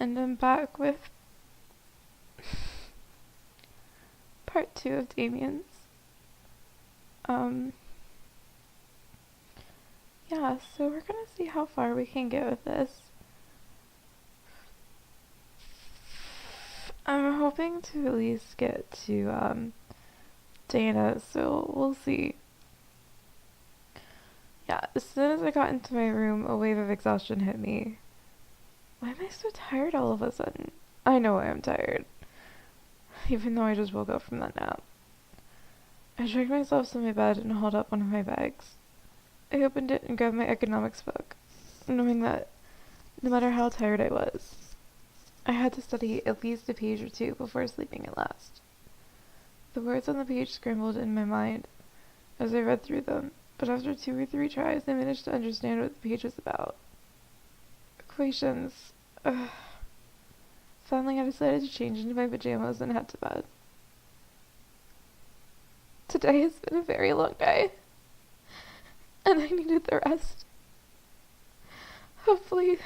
And I'm back with part 2 of Damien's. Yeah, so we're gonna see how far we can get with this. I'm hoping to at least get to, Dana, so we'll see. Yeah, as soon as I got into my room, a wave of exhaustion hit me. Why am I so tired all of a sudden? I know why I'm tired. Even though I just woke up from that nap. I dragged myself to my bed and hauled up one of my bags. I opened it and grabbed my economics book, knowing that no matter how tired I was, I had to study at least a page or two before sleeping at last. The words on the page scrambled in my mind as I read through them, but after 2 or 3 tries, I managed to understand what the page was about. Equations. Ugh. Finally, I decided to change into my pajamas and head to bed. Today has been a very long day, and I needed the rest. Hopefully,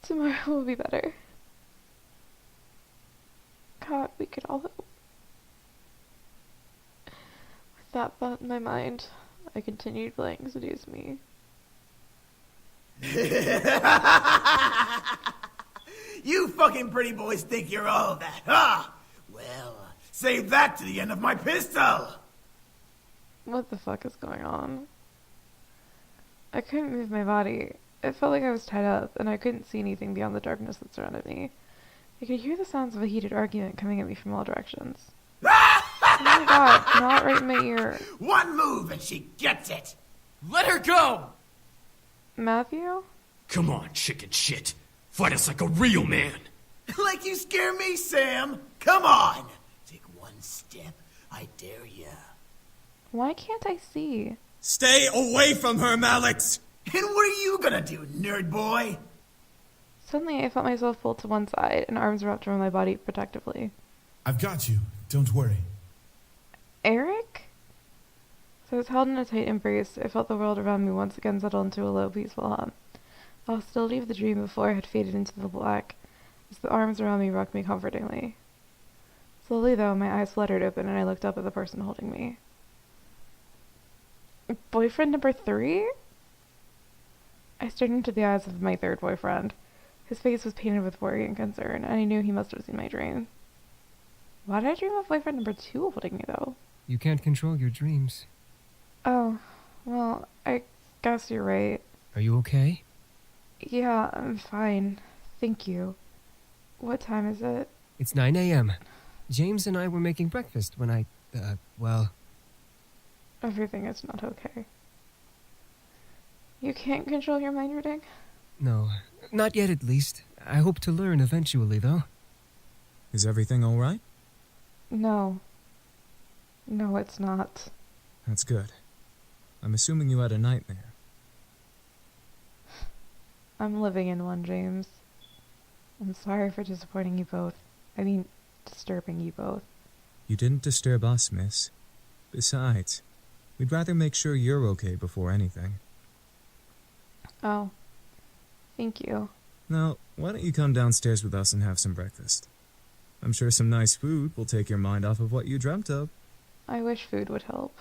tomorrow will be better. God, we could all hope. With that thought in my mind, I continued playing Seduce Me. You fucking pretty boys think you're all that, huh? Well, save that to the end of my pistol! What the fuck is going on? I couldn't move my body. It felt like I was tied up, and I couldn't see anything beyond the darkness that surrounded me. I could hear the sounds of a heated argument coming at me from all directions. Oh my god, not right in my ear. One move and she gets it! Let her go! Matthew? Come on, chicken shit. Fight us like a real man. Like you scare me, Sam! Come on! Take one step, I dare ya. Why can't I see? Stay away from her, Malix! And what are you gonna do, nerd boy? Suddenly I felt myself pulled to one side, and arms wrapped around my body protectively. I've got you. Don't worry. Eric? As I was held in a tight embrace, I felt the world around me once again settle into a low, peaceful hum. The hostility of the dream before had faded into the black, as the arms around me rocked me comfortingly. Slowly, though, my eyes fluttered open, and I looked up at the person holding me. Boyfriend number 3? I stared into the eyes of my third boyfriend. His face was painted with worry and concern, and I knew he must have seen my dream. Why did I dream of boyfriend number 2 holding me, though? You can't control your dreams. Oh, well, I guess you're right. Are you okay? Yeah, I'm fine. Thank you. What time is it? It's 9 a.m. James and I were making breakfast when well... Everything is not okay. You can't control your mind reading? No, not yet at least. I hope to learn eventually, though. Is everything all right? No. No, it's not. That's good. I'm assuming you had a nightmare. I'm living in one, James. I'm sorry for disappointing you both. I mean, disturbing you both. You didn't disturb us, miss. Besides, we'd rather make sure you're okay before anything. Oh. Thank you. Now, why don't you come downstairs with us and have some breakfast? I'm sure some nice food will take your mind off of what you dreamt of. I wish food would help.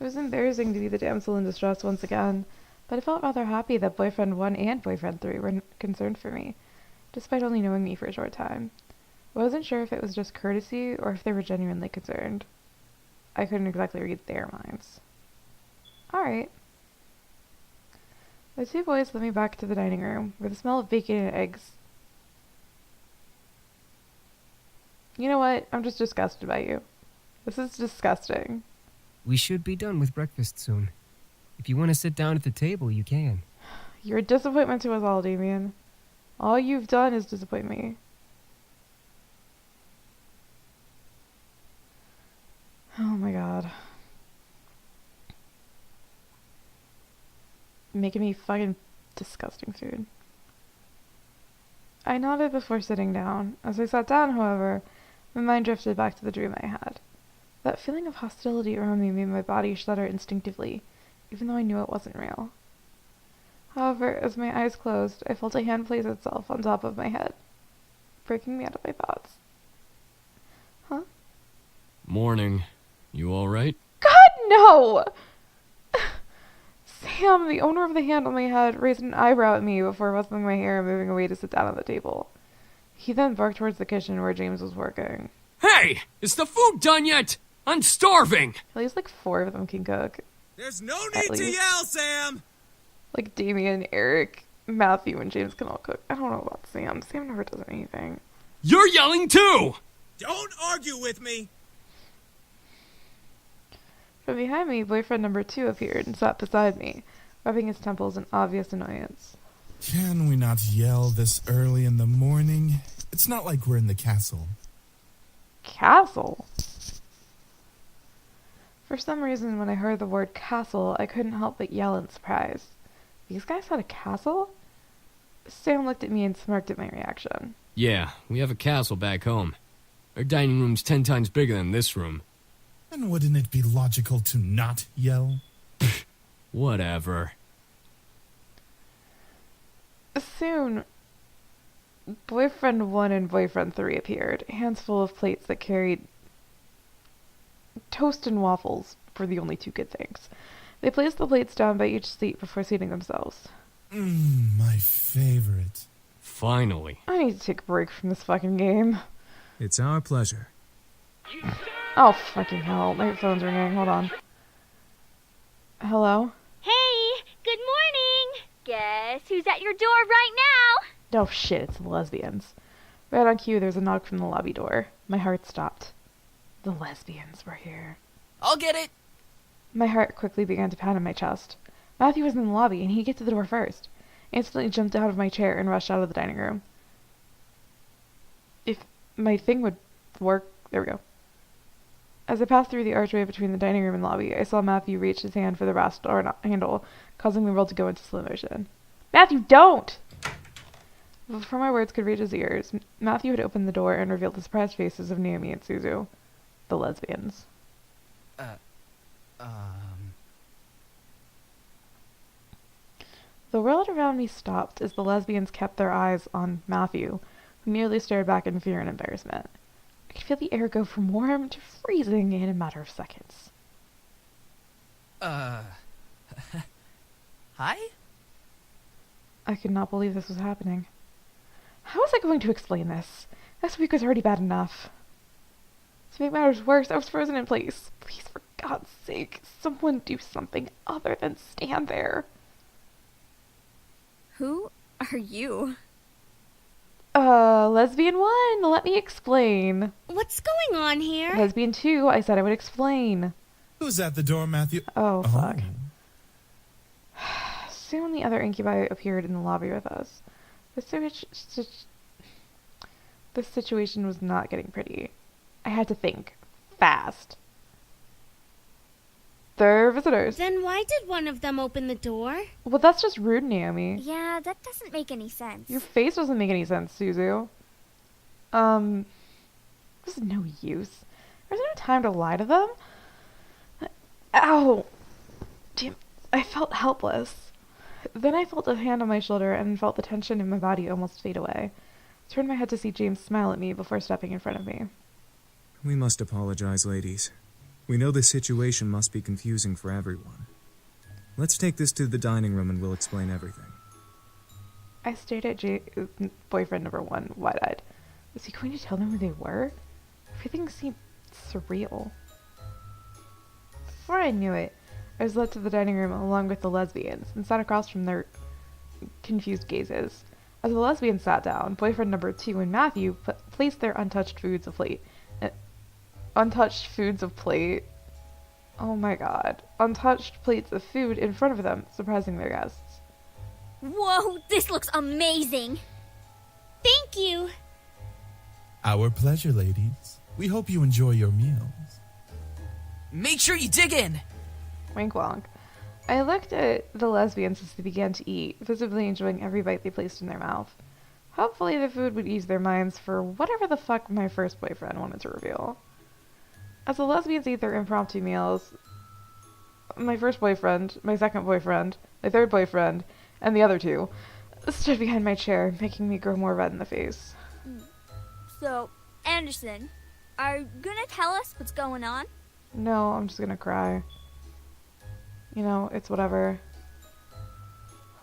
It was embarrassing to be the damsel in distress once again, but I felt rather happy that boyfriend 1 and boyfriend 3 were concerned for me, despite only knowing me for a short time. I wasn't sure if it was just courtesy or if they were genuinely concerned. I couldn't exactly read their minds. Alright. The 2 boys led me back to the dining room, where the smell of bacon and eggs... You know what? I'm just disgusted by you. This is disgusting. We should be done with breakfast soon. If you want to sit down at the table, you can. You're a disappointment to us all, Damien. All you've done is disappoint me. Oh my god. Making me fucking disgusting food. I nodded before sitting down. As I sat down, however, my mind drifted back to the dream I had. That feeling of hostility around me made my body shudder instinctively, even though I knew it wasn't real. However, as my eyes closed, I felt a hand place itself on top of my head, breaking me out of my thoughts. Huh? Morning. You alright? God, no! Sam, the owner of the hand on my head, raised an eyebrow at me before rustling my hair and moving away to sit down at the table. He then barked towards the kitchen where James was working. Hey! Is the food done yet? I'm starving! At least like 4 of them can cook. There's no At need to least. yell, Sam! Like Damien, Eric, Matthew, and James can all cook. I don't know about Sam. Sam never does anything. You're yelling too! Don't argue with me! From behind me, boyfriend number 2 appeared and sat beside me, rubbing his temples in obvious annoyance. Can we not yell this early in the morning? It's not like we're in the castle. Castle? For some reason, when I heard the word castle, I couldn't help but yell in surprise. These guys had a castle? Sam looked at me and smirked at my reaction. Yeah, we have a castle back home. Our dining room's 10 times bigger than this room. And wouldn't it be logical to not yell? Whatever. Soon, boyfriend 1 and boyfriend 3 appeared, hands full of plates that carried toast and waffles for the only 2 good things. They placed the plates down by each seat before seating themselves. My favorite. Finally. I need to take a break from this fucking game. It's our pleasure. Oh, fucking hell. My phone's ringing. Hold on. Hello? Hey, good morning. Guess who's at your door right now? Oh shit, it's the lesbians. Right on cue, there's a knock from the lobby door. My heart stopped. The lesbians were here. I'll get it. My heart quickly began to pound in my chest. Matthew was in the lobby, and he get to the door first. I instantly jumped out of my chair and rushed out of the dining room. If my thing would work... There we go. As I passed through the archway between the dining room and lobby, I saw Matthew reach his hand for the brass door handle, causing the world to go into slow motion. Matthew, don't! Before my words could reach his ears, Matthew had opened the door and revealed the surprised faces of Naomi and Suzu, the lesbians. The world around me stopped as the lesbians kept their eyes on Matthew, who merely stared back in fear and embarrassment. I could feel the air go from warm to freezing in a matter of seconds. Hi? I could not believe this was happening. How was I going to explain this? This week was already bad enough. To make matters worse, I was frozen in place. Please, for God's sake, someone do something other than stand there. Who are you? Lesbian 1, let me explain. What's going on here? Lesbian 2, I said I would explain. Who's at the door, Matthew? Oh, fuck. Soon the other incubi appeared in the lobby with us. This situation was not getting pretty. I had to think. Fast. They're visitors. Then why did one of them open the door? Well, that's just rude, Naomi. Yeah, that doesn't make any sense. Your face doesn't make any sense, Suzu. This is no use. There's no time to lie to them. Ow! Damn, I felt helpless. Then I felt a hand on my shoulder and felt the tension in my body almost fade away. I turned my head to see James smile at me before stepping in front of me. We must apologize, ladies. We know the situation must be confusing for everyone. Let's take this to the dining room and we'll explain everything. I stared at boyfriend number 1, wide-eyed. Was he going to tell them who they were? Everything seemed surreal. Before I knew it, I was led to the dining room along with the lesbians and sat across from their confused gazes. As the lesbians sat down, boyfriend number 2 and Matthew placed their untouched foods of plate. Oh my god. Untouched plates of food in front of them, surprising their guests. Whoa, this looks amazing. Thank you. Our pleasure, ladies. We hope you enjoy your meals. Make sure you dig in. Wink wonk. I looked at the lesbians as they began to eat, visibly enjoying every bite they placed in their mouth. Hopefully the food would ease their minds for whatever the fuck my first boyfriend wanted to reveal. As the lesbians ate their impromptu meals, my first boyfriend, my second boyfriend, my third boyfriend, and the other two stood behind my chair, making me grow more red in the face. So, Anderson, are you gonna tell us what's going on? No, I'm just gonna cry. You know, it's whatever.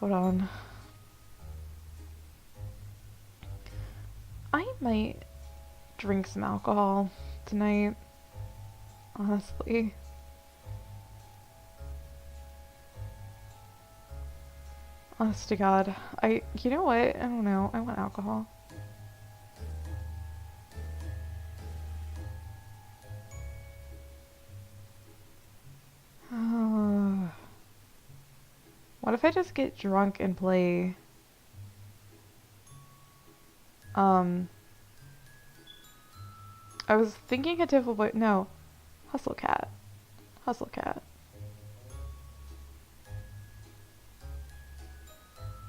Hold on. I might drink some alcohol tonight. Honestly. Honest to God. You know what? I don't know. I want alcohol. What if I just get drunk and play? I was thinking a Tiffle Boy. No. Hustle Cat. Hustle Cat.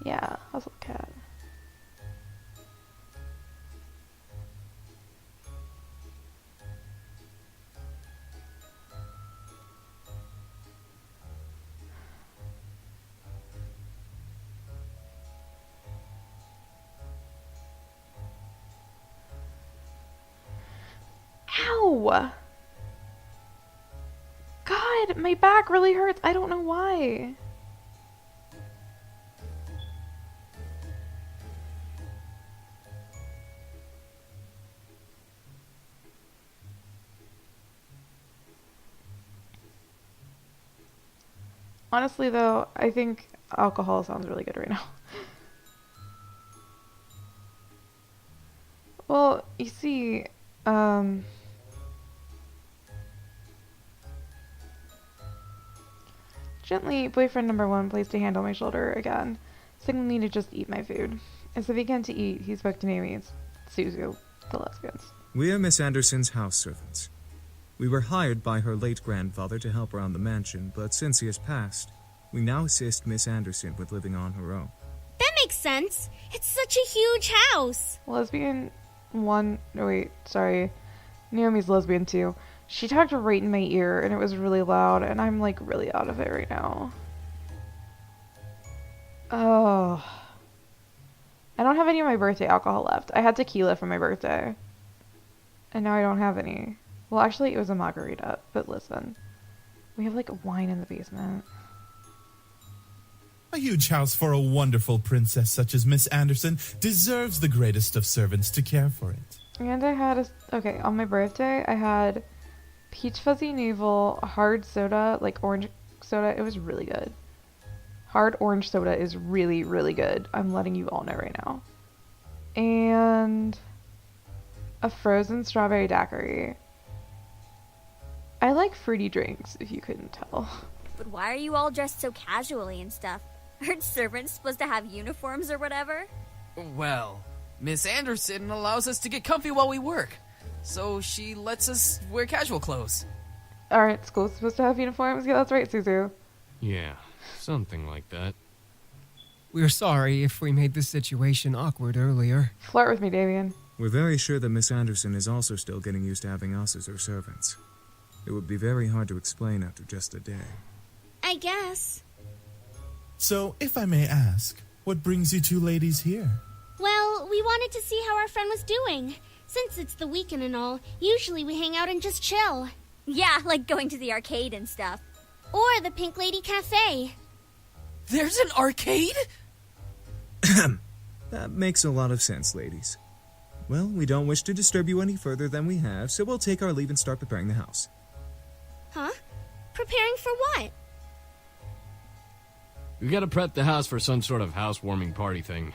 Yeah, Hustle Cat. Ow! God, my back really hurts. I don't know why. Honestly, though, I think alcohol sounds really good right now. Well, you see, gently, boyfriend number one placed a hand on my shoulder again, signaling me to just eat my food. As I began to eat, he spoke to Naomi's, Suzu, the lesbians. We are Miss Anderson's house servants. We were hired by her late grandfather to help around the mansion, but since he has passed, we now assist Miss Anderson with living on her own. That makes sense. It's such a huge house. Lesbian one, no wait, sorry. Naomi's lesbian too. She talked right in my ear and it was really loud and I'm like really out of it right now. Oh. I don't have any of my birthday alcohol left. I had tequila for my birthday. And now I don't have any. Well, actually it was a margarita, but listen. We have like wine in the basement. A huge house for a wonderful princess such as Miss Anderson deserves the greatest of servants to care for it. And I had okay, on my birthday, I had peach fuzzy navel, hard soda, like orange soda. It was really good. Hard orange soda is really, really good. I'm letting you all know right now. And a frozen strawberry daiquiri. I like fruity drinks, if you couldn't tell. But why are you all dressed so casually and stuff? Aren't servants supposed to have uniforms or whatever? Well, Miss Anderson allows us to get comfy while we work, so she lets us wear casual clothes. Aren't schools supposed to have uniforms? Yeah, that's right, Suzu. Yeah, something like that. We're sorry if we made this situation awkward earlier. Flirt with me, Damien. We're very sure that Miss Anderson is also still getting used to having us as her servants. It would be very hard to explain after just a day. I guess. So, if I may ask, what brings you two ladies here? Well, we wanted to see how our friend was doing. Since it's the weekend and all, usually we hang out and just chill. Yeah, like going to the arcade and stuff. Or the Pink Lady Cafe. There's an arcade? That makes a lot of sense, ladies. Well, we don't wish to disturb you any further than we have, so we'll take our leave and start preparing the house. Huh? Preparing for what? We gotta prep the house for some sort of housewarming party thing.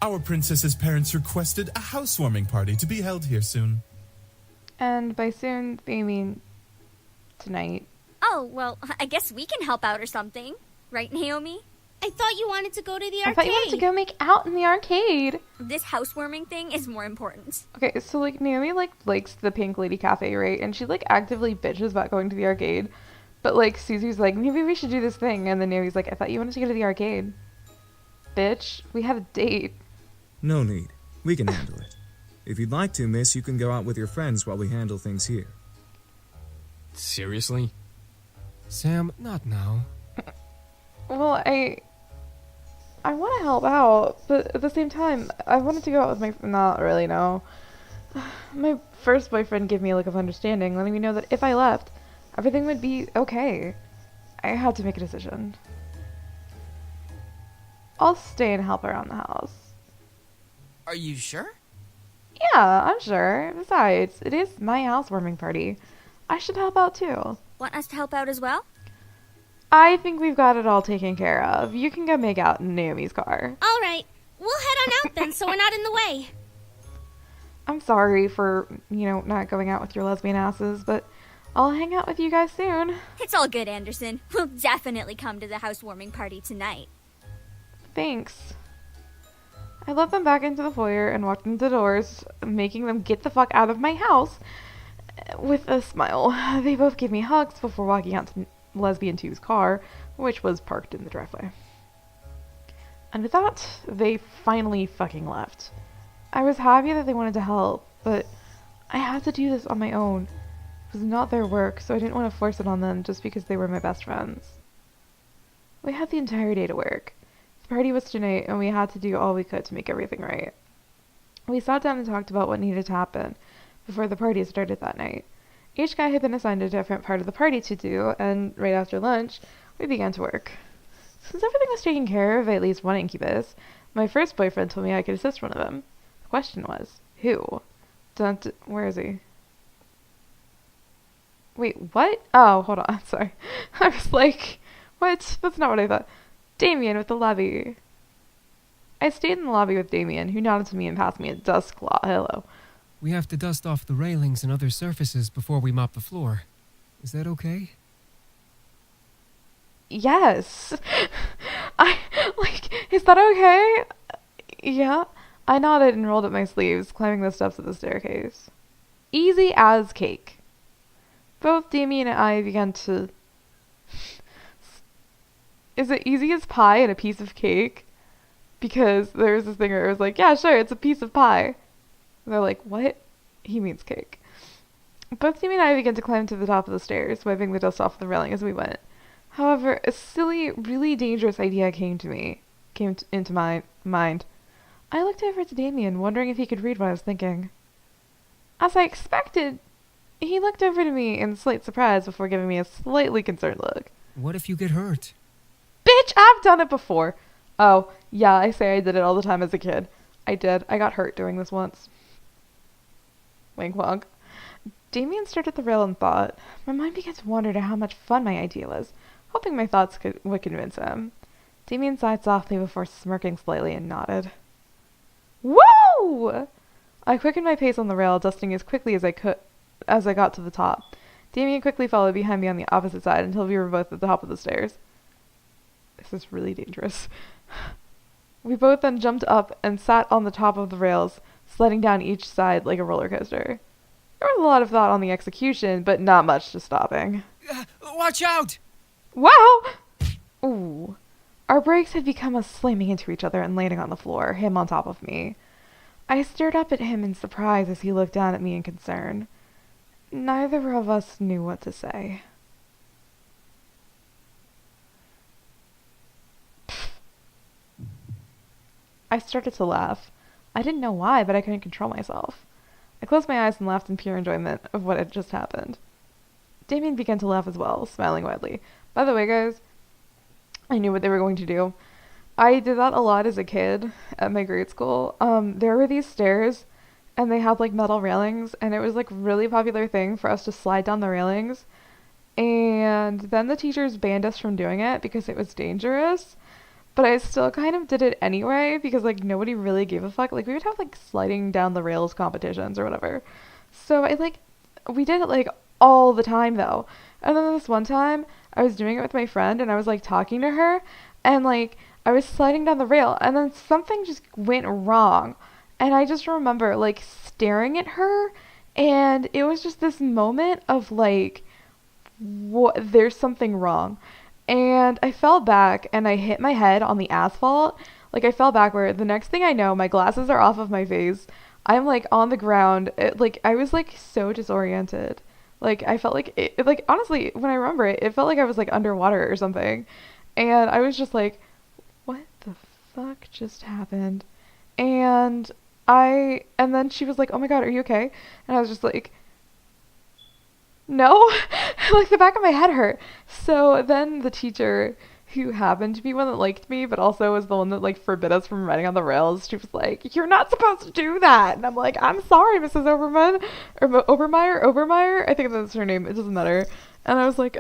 Our princess's parents requested a housewarming party to be held here soon. And by soon, they mean tonight. Oh, well, I guess we can help out or something. Right, Naomi? I thought you wanted to go to the arcade. I thought you wanted to go make out in the arcade. This housewarming thing is more important. Okay, so like Naomi like likes the Pink Lady Cafe, right? And she like actively bitches about going to the arcade. But like Susie's like, maybe we should do this thing, and then Naomi's like, I thought you wanted to go to the arcade. Bitch, we have a date. No need. We can handle it. If you'd like to, miss, you can go out with your friends while we handle things here. Seriously? Sam, not now. Well, I want to help out, but at the same time, I wanted to go out with my... Not really, no. My first boyfriend gave me a look of understanding, letting me know that if I left, everything would be okay. I had to make a decision. I'll stay and help around the house. Are you sure? Yeah, I'm sure. Besides, it is my housewarming party. I should help out too. Want us to help out as well? I think we've got it all taken care of. You can go make out in Naomi's car. All right. We'll head on out then so we're not in the way. I'm sorry for, not going out with your lesbian asses, but I'll hang out with you guys soon. It's all good, Anderson. We'll definitely come to the housewarming party tonight. Thanks. I led them back into the foyer and walked into the doors, making them get the fuck out of my house with a smile. They both gave me hugs before walking out to Lesbian 2's car, which was parked in the driveway. And with that, they finally fucking left. I was happy that they wanted to help, but I had to do this on my own. It was not their work, so I didn't want to force it on them just because they were my best friends. We had the entire day to work. The party was tonight, and we had to do all we could to make everything right. We sat down and talked about what needed to happen before the party started that night. Each guy had been assigned a different part of the party to do, and right after lunch, we began to work. Since everything was taken care of, at least one incubus, my first boyfriend told me I could assist one of them. The question was, who? Where is he? Wait, what? Oh, hold on, sorry. I was like, what? That's not what I thought. Damien with the lobby. I stayed in the lobby with Damien, who nodded to me and passed me a dust cloth. Hello. We have to dust off the railings and other surfaces before we mop the floor. Is that okay? Yes. Is that okay? Yeah. I nodded and rolled up my sleeves, climbing the steps of the staircase. Easy as cake. Both Damien and I began to... Is it easy as pie and a piece of cake? Because there was this thing where it was like, yeah, sure, it's a piece of pie. And they're like, what? He means cake. Both Damien and I began to climb to the top of the stairs, wiping the dust off the railing as we went. However, a silly, really dangerous idea came into my mind. I looked over to Damien, wondering if he could read what I was thinking. As I expected, he looked over to me in slight surprise before giving me a slightly concerned look. What if you get hurt? Bitch, I've done it before! Oh, yeah, I say I did it all the time as a kid. I did. I got hurt doing this once. Wink wonk. Damien stared at the rail and thought. My mind began to wander to how much fun my idea was, hoping my thoughts would convince him. Damien sighed softly before smirking slightly and nodded. Woo! I quickened my pace on the rail, dusting as quickly as I could as I got to the top. Damien quickly followed behind me on the opposite side until we were both at the top of the stairs. This is really dangerous. We both then jumped up and sat on the top of the rails, sliding down each side like a roller coaster. There was a lot of thought on the execution, but not much to stopping. Watch out! Wow! Ooh. Our brakes had become a slamming into each other and landing on the floor, him on top of me. I stared up at him in surprise as he looked down at me in concern. Neither of us knew what to say. I started to laugh. I didn't know why, but I couldn't control myself. I closed my eyes and laughed in pure enjoyment of what had just happened. Damien began to laugh as well, smiling widely. By the way, guys, I knew what they were going to do. I did that a lot as a kid at my grade school. There were these stairs, and they had, like, metal railings, and it was, like, a really popular thing for us to slide down the railings. And then the teachers banned us from doing it because it was dangerous. But I still kind of did it anyway because, like, nobody really gave a fuck. Like, we would have, like, sliding down the rails competitions or whatever. So we did it, like, all the time, though. And then this one time, I was doing it with my friend, and I was, like, talking to her, and, like, I was sliding down the rail, and then something just went wrong. And I just remember, like, staring at her, and it was just this moment of, like, there's something wrong. And I fell back, and I hit my head on the asphalt. Like, I fell backward. The next thing I know, my glasses are off of my face. I'm, like, on the ground. I was, like, so disoriented. Like, I felt like, like, honestly, when I remember it, it felt like I was, like, underwater or something. And I was just like, what the fuck just happened? And then she was like, oh my god, are you okay? And I was just like, no. Like, the back of my head hurt. So then the teacher, who happened to be one that liked me, but also was the one that, like, forbid us from riding on the rails, she was like, you're not supposed to do that. And I'm like, I'm sorry, Mrs. Oberman, or Obermeyer, I think that's her name, it doesn't matter. And I was like,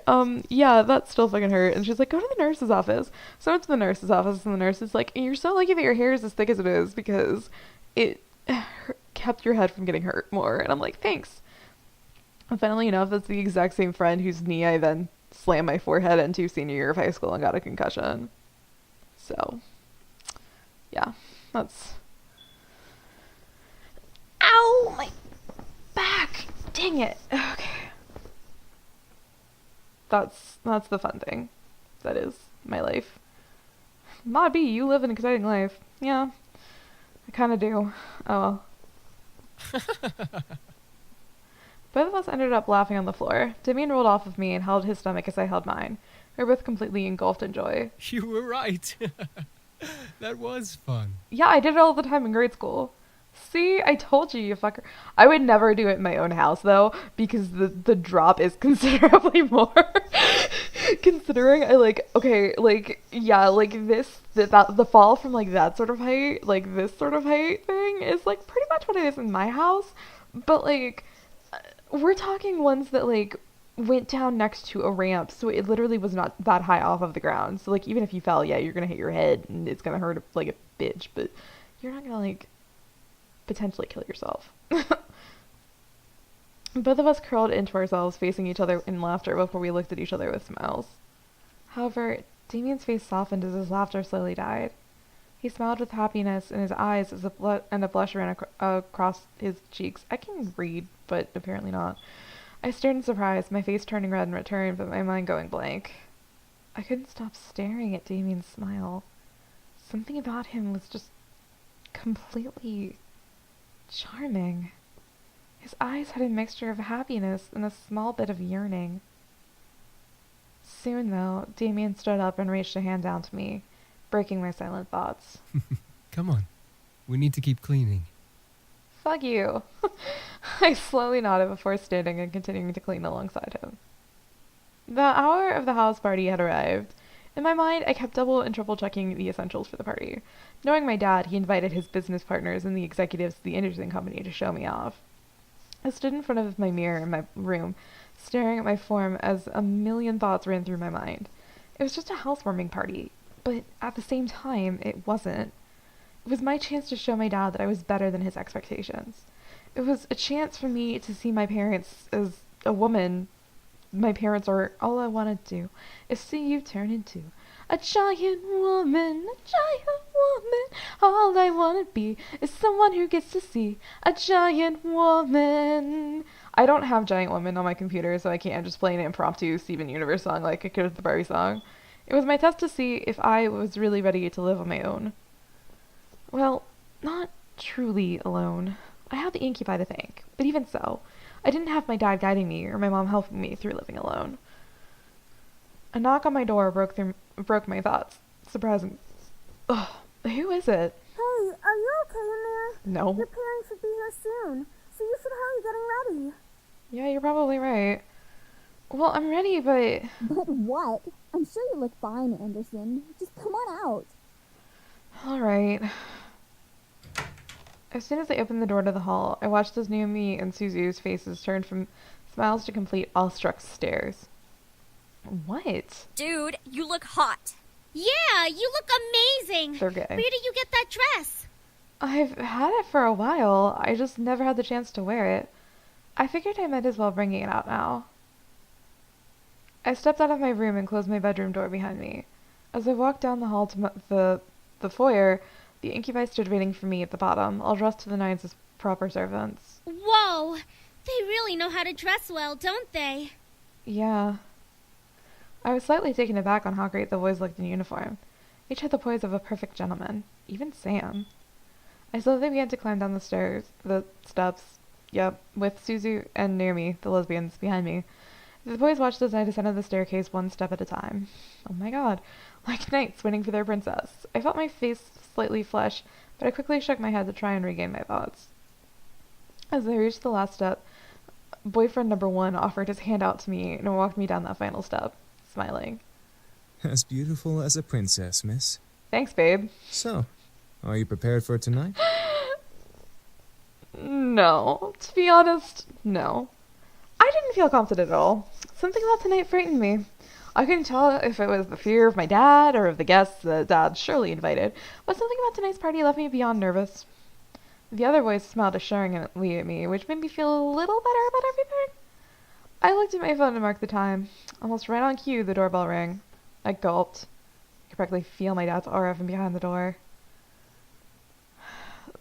yeah, that still fucking hurt. And she's like, go to the nurse's office. So I went to the nurse's office, and the nurse is like, you're so lucky that your hair is as thick as it is, because it kept your head from getting hurt more. And I'm like, thanks. And funnily enough, that's the exact same friend whose knee I then slammed my forehead into senior year of high school and got a concussion. So, yeah, that's... Ow! My back! Dang it. Okay. That's the fun thing. That is my life. Ma B, you live an exciting life. Yeah, I kind of do. Oh well. Both of us ended up laughing on the floor. Damien rolled off of me and held his stomach as I held mine. We were both completely engulfed in joy. You were right. That was fun. Yeah, I did it all the time in grade school. See, I told you, you fucker. I would never do it in my own house, though, because the drop is considerably more. Considering I, like, okay, like, yeah, like, the fall from, like, that sort of height, like, this sort of height thing is, like, pretty much what it is in my house. But, like, we're talking ones that, like, went down next to a ramp, so it literally was not that high off of the ground. So, like, even if you fell, yeah, you're gonna hit your head, and it's gonna hurt like a bitch, but you're not gonna, like, potentially kill yourself. Both of us curled into ourselves, facing each other in laughter before we looked at each other with smiles. However, Damien's face softened as his laughter slowly died. He smiled with happiness in his eyes as and a blush ran across his cheeks. I can read, but apparently not. I stared in surprise, my face turning red in return, but my mind going blank. I couldn't stop staring at Damien's smile. Something about him was just completely charming. His eyes had a mixture of happiness and a small bit of yearning. Soon, though, Damien stood up and reached a hand down to me, breaking my silent thoughts. Come on. We need to keep cleaning. Fuck you. I slowly nodded before standing and continuing to clean alongside him. The hour of the house party had arrived. In my mind, I kept double and triple checking the essentials for the party. Knowing my dad, he invited his business partners and the executives of the Anderson Company to show me off. I stood in front of my mirror in my room, staring at my form as a million thoughts ran through my mind. It was just a housewarming party, but at the same time, it wasn't. It was my chance to show my dad that I was better than his expectations. It was a chance for me to see my parents as a woman. My parents are all I want to do is see you turn into a giant woman, a giant woman. All I want to be is someone who gets to see a giant woman. I don't have Giant Woman on my computer, so I can't just play an impromptu Steven Universe song like I could with the Barbie song. It was my test to see if I was really ready to live on my own. Well, not truly alone. I had the incubi to thank, but even so, I didn't have my dad guiding me or my mom helping me through living alone. A knock on my door broke my thoughts. Surprising. Ugh, who is it? Hey, are you okay in there? No. Your parents should be here soon, so you should hurry getting ready. Yeah, you're probably right. Well, I'm ready, but... But what? I'm sure you look fine, Anderson. Just come on out. Alright. As soon as I opened the door to the hall, I watched as Naomi and Suzu's faces turn from smiles to complete awestruck stares. What? Dude, you look hot. Yeah, you look amazing. They're gay. Where did you get that dress? I've had it for a while. I just never had the chance to wear it. I figured I might as well bring it out now. I stepped out of my room and closed my bedroom door behind me. As I walked down the hall to the foyer, the incubi stood waiting for me at the bottom, all dressed to the nines as proper servants. Whoa! They really know how to dress well, don't they? Yeah. I was slightly taken aback on how great the boys looked in uniform. Each had the poise of a perfect gentleman. Even Sam. I slowly began to climb down the steps, with Suzu and Naomi, the lesbians, behind me. The boys watched as I descended the staircase one step at a time. Oh my god. like knights waiting for their princess. I felt my face slightly flush, but I quickly shook my head to try and regain my thoughts. As I reached the last step, boyfriend number 1 offered his hand out to me and walked me down that final step, smiling. As beautiful as a princess, miss. Thanks, babe. So, are you prepared for tonight? No. To be honest, no. I didn't feel confident at all. Something about tonight frightened me. I couldn't tell if it was the fear of my dad or of the guests that Dad surely invited, but something about tonight's party left me beyond nervous. The other boys smiled assuringly at me, which made me feel a little better about everything. I looked at my phone to mark the time. Almost right on cue, the doorbell rang. I gulped. I could practically feel my dad's aura from behind the door.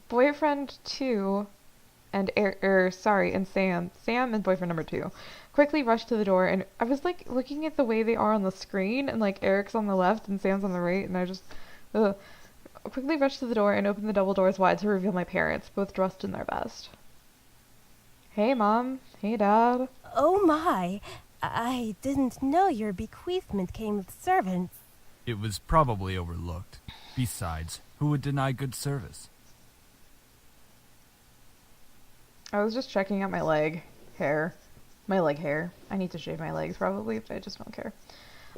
Boyfriend 2 and Sam and boyfriend number 2 quickly rushed to the door, and I was like looking at the way they are on the screen, and like Eric's on the left and Sam's on the right, and I just quickly rushed to the door and opened the double doors wide to reveal my parents, both dressed in their best. Hey, Mom. Hey, Dad. Oh my, I didn't know your bequeathment came with servants. It was probably overlooked. Besides, who would deny good service? I was just checking out my leg hair. My leg hair. I need to shave my legs probably, but I just don't care.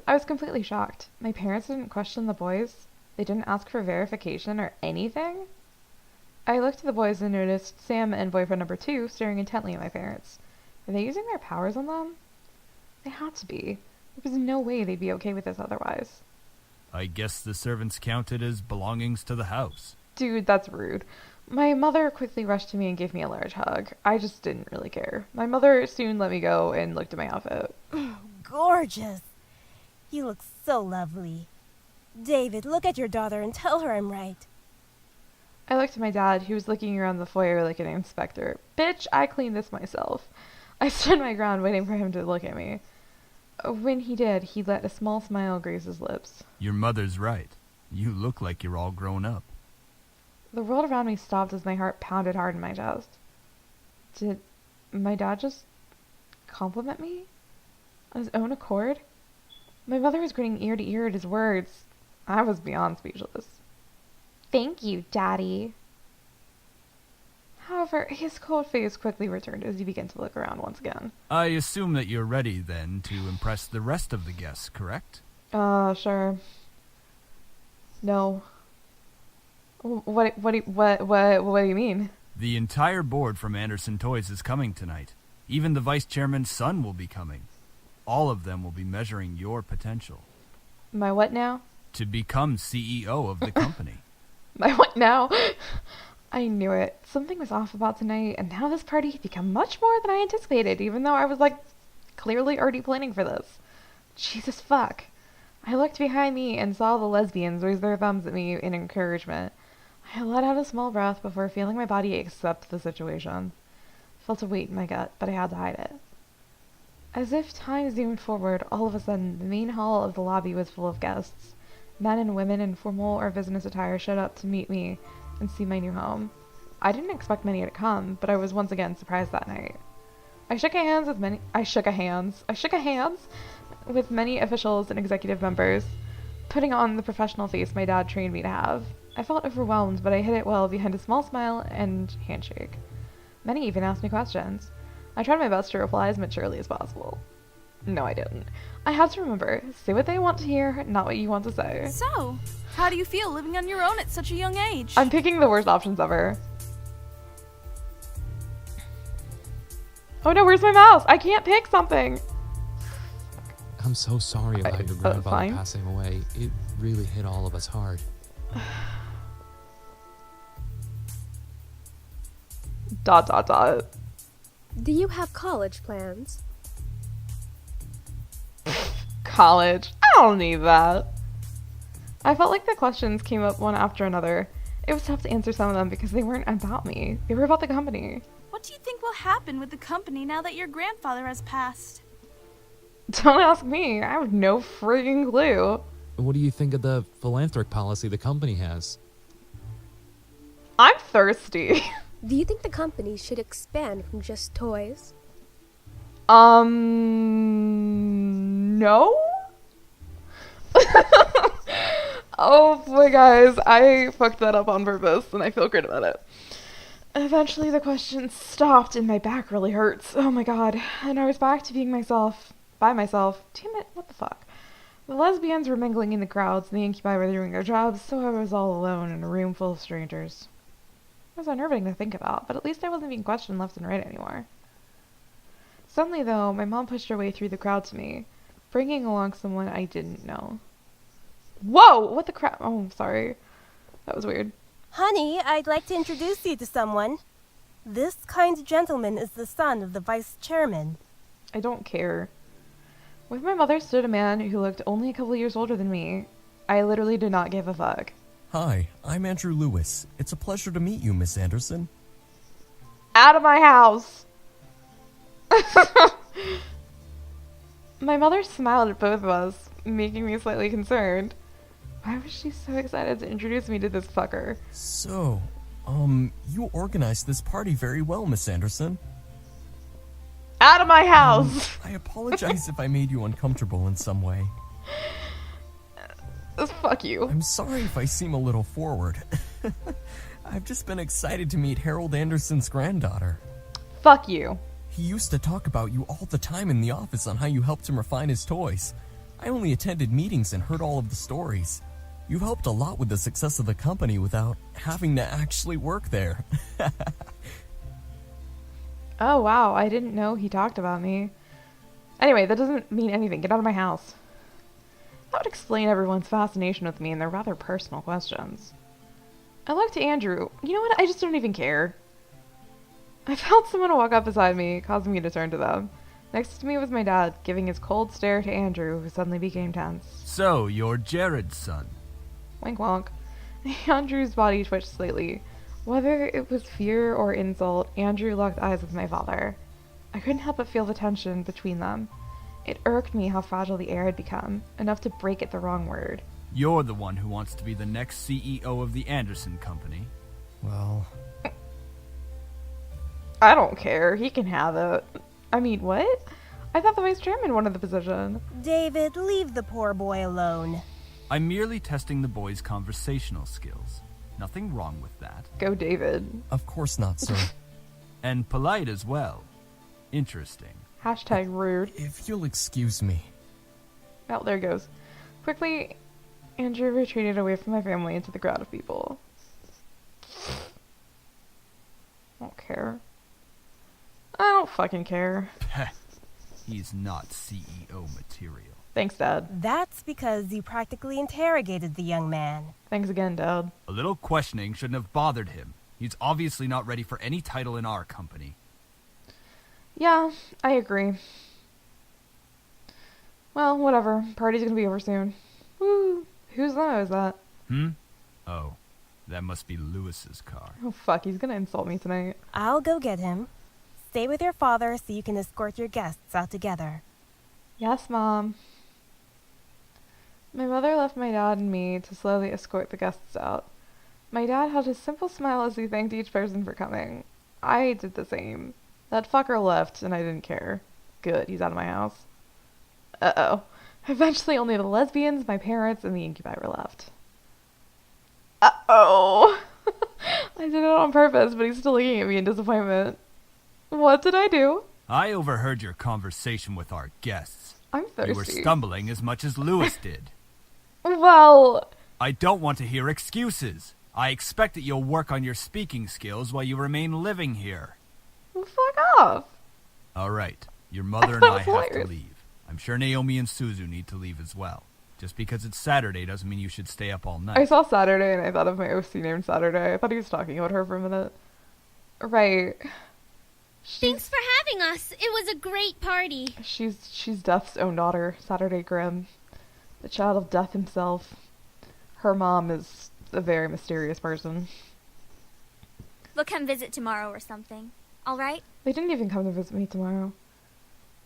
I was completely shocked. My parents didn't question the boys. They didn't ask for verification or anything. I looked at the boys and noticed Sam and boyfriend number 2 staring intently at my parents. Were they using their powers on them? They had to be. There was no way they'd be okay with this otherwise. I guess the servants counted as belongings to the house. Dude, that's rude. My mother quickly rushed to me and gave me a large hug. I just didn't really care. My mother soon let me go and looked at my outfit. Gorgeous. You look so lovely. David, look at your daughter and tell her I'm right. I looked at my dad, who was looking around the foyer like an inspector. Bitch, I cleaned this myself. I stood my ground waiting for him to look at me. When he did, he let a small smile graze his lips. Your mother's right. You look like you're all grown up. The world around me stopped as my heart pounded hard in my chest. Did my dad just compliment me? On his own accord? My mother was grinning ear to ear at his words. I was beyond speechless. Thank you, Daddy. However, his cold face quickly returned as he began to look around once again. I assume that you're ready, then, to impress the rest of the guests, correct? Sure. No. What do you mean? The entire board from Anderson Toys is coming tonight. Even the vice chairman's son will be coming. All of them will be measuring your potential. My what now? To become CEO of the company. My what now? I knew it. Something was off about tonight, and now this party had become much more than I anticipated, even though I was, clearly already planning for this. Jesus fuck. I looked behind me and saw the lesbians raise their thumbs at me in encouragement. I let out a small breath before feeling my body accept the situation. I felt a weight in my gut, but I had to hide it. As if time zoomed forward, all of a sudden, the main hall of the lobby was full of guests. Men and women in formal or business attire showed up to meet me and see my new home. I didn't expect many to come, but I was once again surprised that night. I shook hands with many officials and executive members, putting on the professional face my dad trained me to have. I felt overwhelmed, but I hid it well behind a small smile and handshake. Many even asked me questions. I tried my best to reply as maturely as possible. No, I didn't. I had to remember, say what they want to hear, not what you want to say. So, how do you feel living on your own at such a young age? I'm picking the worst options ever. Oh no, where's my mouse? I can't pick something. I'm so sorry about your grandfather passing away. It really hit all of us hard. ... Do you have college plans? College? I don't need that. I felt like the questions came up one after another. It was tough to answer some of them because they weren't about me. They were about the company. What do you think will happen with the company now that your grandfather has passed? Don't ask me. I have no friggin' clue. What do you think of the philanthropic policy the company has? I'm thirsty. Do you think the company should expand from just toys? No? Oh boy, guys, I fucked that up on purpose, and I feel great about it. Eventually, the question stopped, and my back really hurts. Oh my god. And I was back to being myself. By myself. Damn it, what the fuck? The lesbians were mingling in the crowds, and the incubi were doing their jobs, so I was all alone in a room full of strangers. It was unnerving to think about, but at least I wasn't being questioned left and right anymore. Suddenly, though, my mom pushed her way through the crowd to me, bringing along someone I didn't know. Whoa! What the crap? Oh, I'm sorry. That was weird. Honey, I'd like to introduce you to someone. This kind gentleman is the son of the vice chairman. I don't care. With my mother stood a man who looked only a couple years older than me. I literally did not give a fuck. Hi, I'm Andrew Lewis. It's a pleasure to meet you, Miss Anderson. Out of my house! My mother smiled at both of us, making me slightly concerned. Why was she so excited to introduce me to this fucker? So, you organized this party very well, Miss Anderson. Out of my house! I apologize if I made you uncomfortable in some way. Fuck you. I'm sorry if I seem a little forward. I've just been excited to meet Harold Anderson's granddaughter. Fuck you. He used to talk about you all the time in the office on how you helped him refine his toys. I only attended meetings and heard all of the stories. You've helped a lot with the success of the company without having to actually work there. Oh wow, I didn't know he talked about me. Anyway, that doesn't mean anything. Get out of my house. That would explain everyone's fascination with me and their rather personal questions. I looked to Andrew. You know what? I just don't even care. I felt someone walk up beside me, causing me to turn to them. Next to me was my dad, giving his cold stare to Andrew, who suddenly became tense. So, you're Jared's son. Wink wonk. Andrew's body twitched slightly. Whether it was fear or insult, Andrew locked eyes with my father. I couldn't help but feel the tension between them. It irked me how fragile the air had become, enough to break at the wrong word. You're the one who wants to be the next CEO of the Anderson Company. Well... I don't care. He can have it. I mean, what? I thought the vice chairman wanted the position. David, leave the poor boy alone. I'm merely testing the boy's conversational skills. Nothing wrong with that. Go, David. Of course not, sir. And polite as well. Interesting. Hashtag rude. If you'll excuse me. Oh, there it goes. Quickly, Andrew retreated away from my family into the crowd of people. I don't care. I don't fucking care. He's not CEO material. Thanks, Dad. That's because you practically interrogated the young man. Thanks again, Dad. A little questioning shouldn't have bothered him. He's obviously not ready for any title in our company. Yeah, I agree. Well, whatever. Party's gonna be over soon. Woo! Whose limo is that? Oh, that must be Lewis's car. Oh fuck, he's gonna insult me tonight. I'll go get him. Stay with your father so you can escort your guests out together. Yes, Mom. My mother left my dad and me to slowly escort the guests out. My dad had a simple smile as he thanked each person for coming. I did the same. That fucker left, and I didn't care. Good, he's out of my house. Uh-oh. Eventually only the lesbians, my parents, and the incubi were left. Uh-oh. I did it on purpose, but he's still looking at me in disappointment. What did I do? I overheard your conversation with our guests. I'm thirsty. You were stumbling as much as Lewis did. Well... I don't want to hear excuses. I expect that you'll work on your speaking skills while you remain living here. Well, fuck off. All right. Your mother and I have to leave. I'm sure Naomi and Suzu need to leave as well. Just because it's Saturday doesn't mean you should stay up all night. I saw Saturday and I thought of my OC named Saturday. I thought he was talking about her for a minute. Right. Thanks for having us. It was a great party. She's Death's own daughter, Saturday Grimm. The child of Death himself. Her mom is a very mysterious person. We'll come visit tomorrow or something. All right? They didn't even come to visit me tomorrow.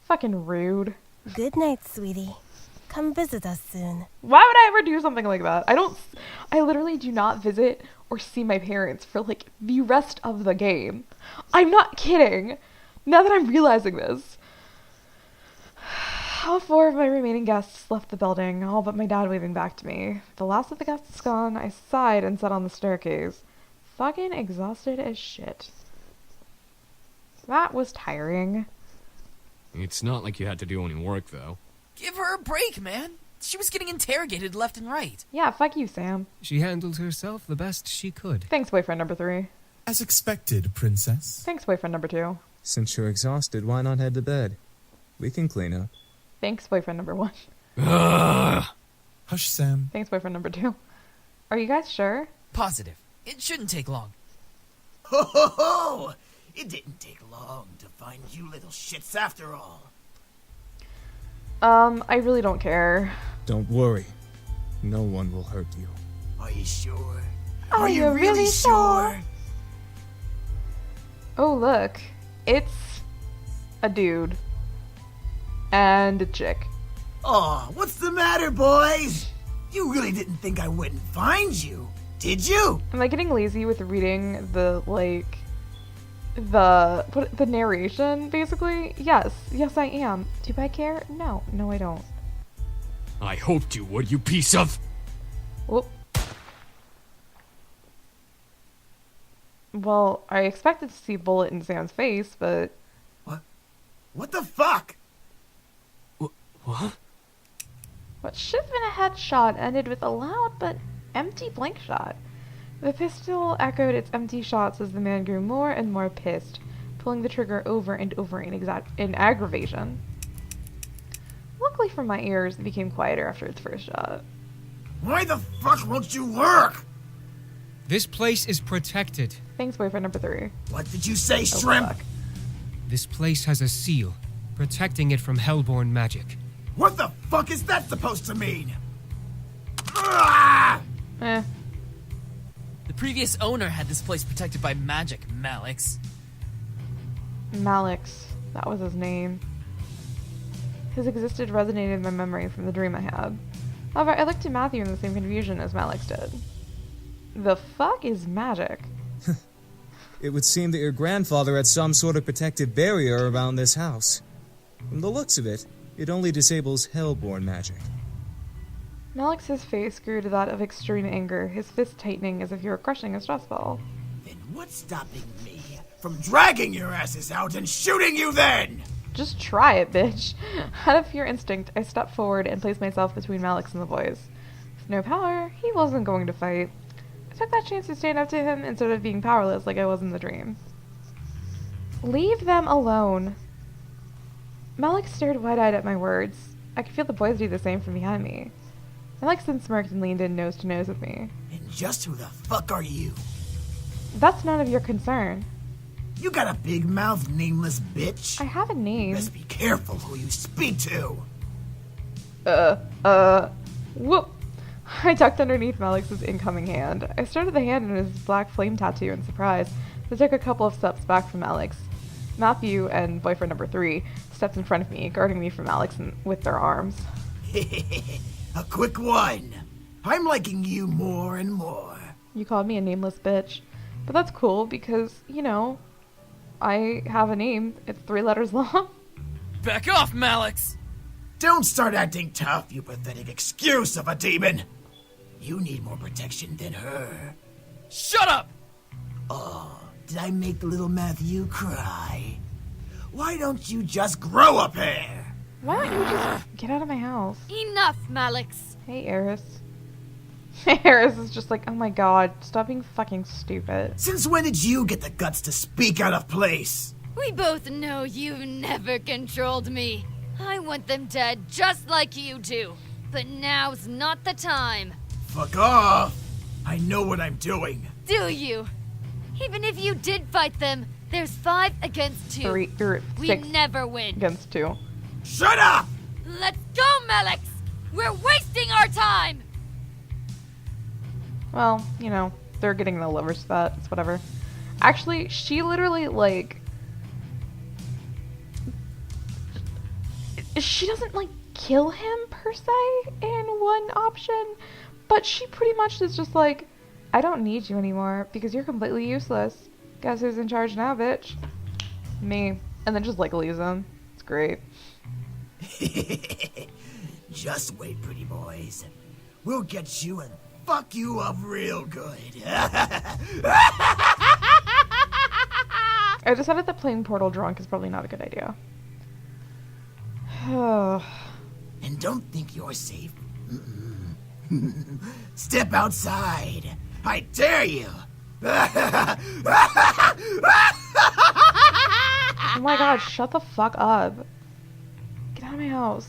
Fucking rude. Good night, sweetie. Come visit us soon. Why would I ever do something like that? I literally do not visit or see my parents for, like, the rest of the game. I'm not kidding. Now that I'm realizing this. All 4 of my remaining guests left the building, all but my dad waving back to me. The last of the guests gone, I sighed and sat on the staircase. Fucking exhausted as shit. That was tiring. It's not like you had to do any work, though. Give her a break, man. She was getting interrogated left and right. Yeah, fuck you, Sam. She handled herself the best she could. Thanks, boyfriend number 3. As expected, princess. Thanks, boyfriend number 2. Since you're exhausted, why not head to bed? We can clean up. Thanks, boyfriend number 1. Hush, Sam. Thanks, boyfriend number 2. Are you guys sure? Positive. It shouldn't take long. Ho ho ho! It didn't take long to find you little shits after all. I really don't care. Don't worry. No one will hurt you. Are you sure? Are you really sure? Oh, look. It's a dude. And a chick. Aw, what's the matter, boys? You really didn't think I wouldn't find you, did you? Am I getting lazy with reading the narration, basically? Yes, I am. Do I care? No, I don't. I hoped you would, you piece of... Whoop. Well, I expected to see a bullet in Sam's face, but... What the fuck? What? What should have been a headshot ended with a loud but empty blank shot. The pistol echoed its empty shots as the man grew more and more pissed, pulling the trigger over and over in aggravation. Luckily for my ears, it became quieter after its first shot. Why the fuck won't you work? This place is protected. Thanks, boyfriend number 3. What did you say, Shrimp? Fuck. This place has a seal, protecting it from hellborn magic. What the fuck is that supposed to mean? Ah! Eh. The previous owner had this place protected by magic, Malix. Malix. That was his name. His existence resonated in my memory from the dream I had. However, I looked at Matthew in the same confusion as Malix did. The fuck is magic? It would seem that your grandfather had some sort of protective barrier around this house. From the looks of it, it only disables hellborn magic. Malix's face grew to that of extreme anger, his fist tightening as if he were crushing a stress ball. Then what's stopping me from dragging your asses out and shooting you then? Just try it, bitch. Out of pure instinct, I stepped forward and placed myself between Malix and the boys. With no power, he wasn't going to fight. I took that chance to stand up to him instead of being powerless like I was in the dream. Leave them alone. Malix stared wide-eyed at my words. I could feel the boys do the same from behind me. Malix then smirked and leaned in nose to nose with me. And just who the fuck are you? That's none of your concern. You got a big mouth, nameless bitch. I have a name. Best be careful who you speak to. Whoop. I tucked underneath Malix's incoming hand. I stared at the hand and his black flame tattoo in surprise, so I took a couple of steps back from Malix. Matthew and boyfriend number 3 stepped in front of me, guarding me from Malix with their arms. A quick one. I'm liking you more and more. You called me a nameless bitch. But that's cool because, you know, I have a name. It's 3 letters long. Back off, Malix! Don't start acting tough, you pathetic excuse of a demon. You need more protection than her. Shut up! Oh, did I make the little Matthew cry? Why don't you just grow a pair? Why don't you just get out of my house? Enough, Malix. Hey, Eris. Eris is just like, oh my god, stop being fucking stupid. Since when did you get the guts to speak out of place? We both know you've never controlled me. I want them dead just like you do. But now's not the time. Fuck off! I know what I'm doing. Do you? Even if you did fight them, there's 5 against 2. 3 or 6 we never win. Against 2. Shut up! Let's go, Malix! We're wasting our time! Well, you know, they're getting the lovers to that. It's whatever. Actually, she literally, like... She doesn't, like, kill him, per se, in one option. But she pretty much is just like, I don't need you anymore because you're completely useless. Guess who's in charge now, bitch? Me. And then just, like, leaves him. It's great. Just wait, pretty boys. We'll get you and fuck you up real good. I decided that playing Portal drunk is probably not a good idea. And don't think you're safe. Step outside. I dare you. Oh my god, shut the fuck up. Get out of my house.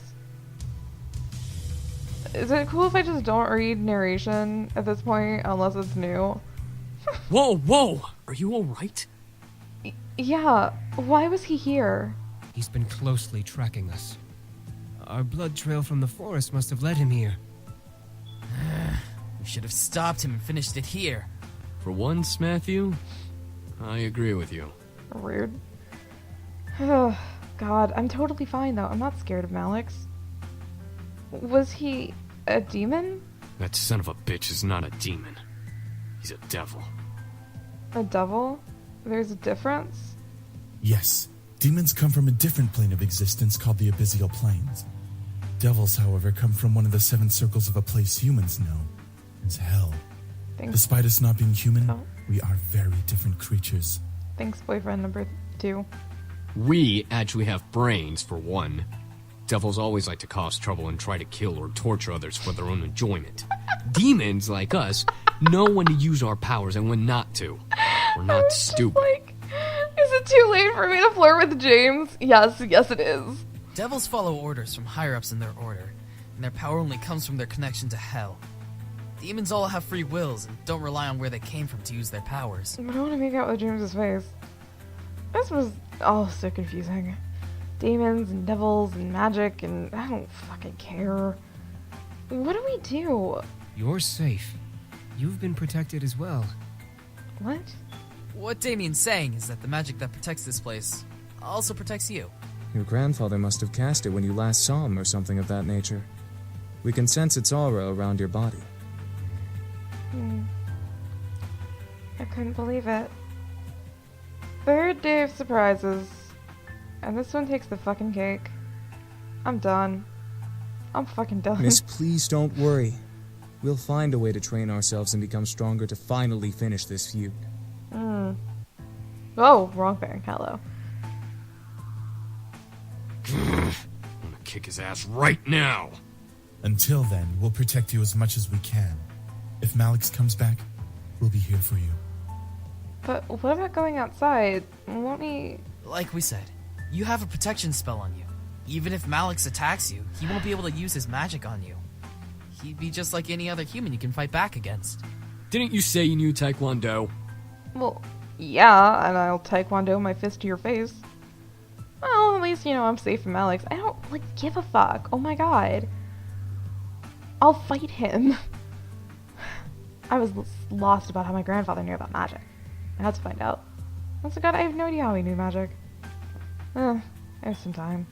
Is it cool if I just don't read narration at this point, unless it's new? Whoa, whoa! Are you alright? Yeah, why was he here? He's been closely tracking us. Our blood trail from the forest must have led him here. We should have stopped him and finished it here. For once, Matthew, I agree with you. Rude. Oh, God, I'm totally fine though. I'm not scared of Malix. Was he a demon? That son of a bitch is not a demon. He's a devil. A devil? There's a difference? Yes. Demons come from a different plane of existence called the Abyssal Planes. Devils, however, come from one of the 7 circles of a place humans know as hell. Despite us not being human, we are very different creatures. Thanks, boyfriend number 2. We actually have brains, for one. Devils always like to cause trouble and try to kill or torture others for their own enjoyment. Demons, like us, know when to use our powers and when not to. We're not stupid. Is it too late for me to flirt with James? Yes, it is. Devils follow orders from higher-ups in their order, and their power only comes from their connection to hell. Demons all have free wills and don't rely on where they came from to use their powers. I don't want to make out with James's face. This was all so confusing. Demons and devils and magic, and I don't fucking care. What do we do? You're safe. You've been protected as well. What? What Damien's saying is that the magic that protects this place also protects you. Your grandfather must have cast it when you last saw him or something of that nature. We can sense its aura around your body. I couldn't believe it. Third day of surprises. And this one takes the fucking cake. I'm done. I'm fucking done. Miss, please don't worry. We'll find a way to train ourselves and become stronger to finally finish this feud. Oh, wrong thing. Hello. I'm gonna kick his ass right now. Until then, we'll protect you as much as we can. If Malix comes back, we'll be here for you. But what about going outside? Won't he... Like we said, you have a protection spell on you. Even if Malix attacks you, he won't be able to use his magic on you. He'd be just like any other human you can fight back against. Didn't you say you knew Taekwondo? Well, yeah, and I'll Taekwondo my fist to your face. Well, at least, I'm safe from Alex. I don't, give a fuck. Oh my god. I'll fight him. I was lost about how my grandfather knew about magic. I had to find out. Honest to God, I have no idea how he knew magic. I have some time.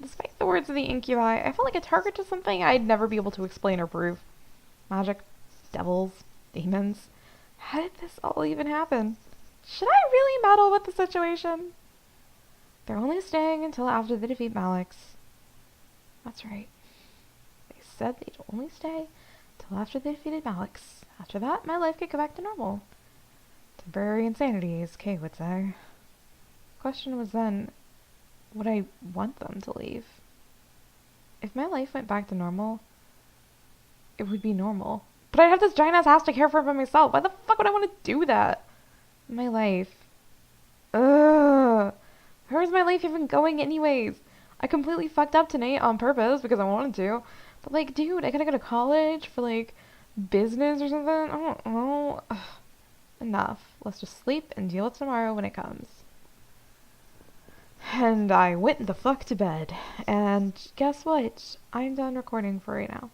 Despite the words of the incubi, I felt like a target to something I'd never be able to explain or prove. Magic, devils, demons. How did this all even happen? Should I really meddle with the situation? They're only staying until after they defeat Malix. That's right. They said they'd only stay until after they defeated Malix. After that, my life could go back to normal. Temporary insanity, as Kay would say. The question was then, would I want them to leave? If my life went back to normal, it would be normal. But I have this giant-ass house to care for by myself. Why the fuck would I want to do that? My life. Ugh. Where's my life even going anyways? I completely fucked up tonight on purpose because I wanted to. But dude, I gotta go to college for business or something. I don't know. Ugh. Enough. Let's just sleep and deal with tomorrow when it comes. And I went the fuck to bed. And guess what? I'm done recording for right now.